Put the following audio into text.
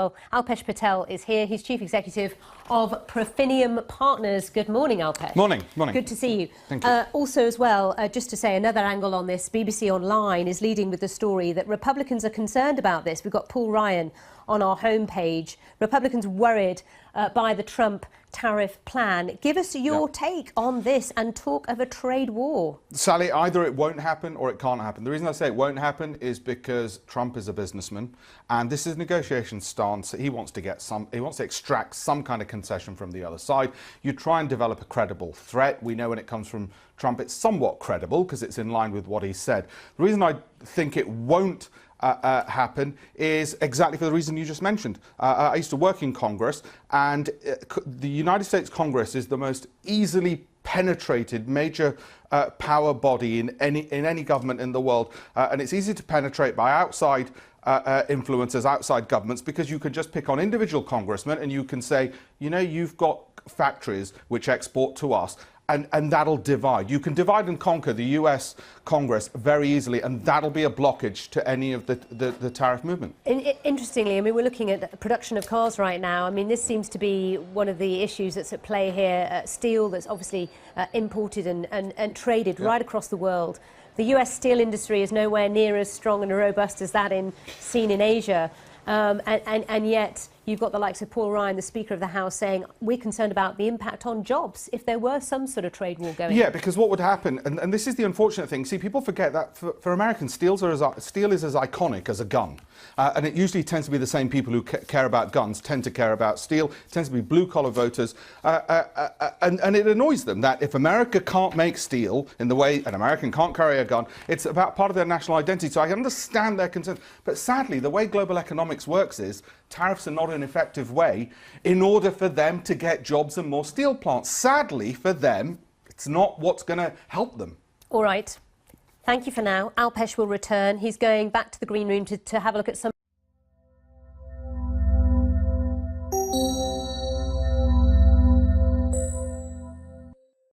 Well, Alpesh Patel is here. He's Chief Executive of Profinium Partners. Good morning, Alpesh. Morning. Morning. Good to see you. Thank you. Also, as well, just to say another angle on this, BBC Online is leading with the story that Republicans are concerned about this. We've got Paul Ryan on our homepage. Republicans worried by the Trump tariff plan. Give us your take on this and talk of a trade war. Sally, either it won't happen or it can't happen. The reason I say it won't happen is because Trump is a businessman and this is a negotiation stance. He wants to extract some kind of concession from the other side. You try and develop a credible threat. We know when it comes from Trump, it's somewhat credible because it's in line with what he said. The reason I think it won't happen is exactly for the reason you just mentioned. I used to work in Congress, and the United States Congress is the most easily penetrated major power body in any government in the world, and it's easy to penetrate by outside influencers, outside governments, because you can just pick on individual congressmen and you can say, you know, you've got factories which export to us. And that'll divide. You can divide and conquer the US Congress very easily, and that'll be a blockage to any of the tariff movement. Interestingly, I mean, we're looking at the production of cars right now. I mean, this seems to be one of the issues that's at play here. Steel that's obviously imported and traded right across the world. The US steel industry is nowhere near as strong and robust as that seen in Asia. And yet you've got the likes of Paul Ryan, the Speaker of the House, saying we're concerned about the impact on jobs if there were some sort of trade war going on. Yeah, because what would happen, and this is the unfortunate thing, see, people forget that for Americans, steel is as iconic as a gun. And it usually tends to be the same people who care about guns tend to care about steel. It tends to be blue-collar voters. And it annoys them that if America can't make steel in the way an American can't carry a gun, it's about part of their national identity. So I understand their concerns. But sadly, the way global economics works is tariffs are not an effective way in order for them to get jobs and more steel plants. Sadly for them, it's not what's going to help them. All right. Thank you for now. Alpesh will return. He's going back to the green room to have a look at some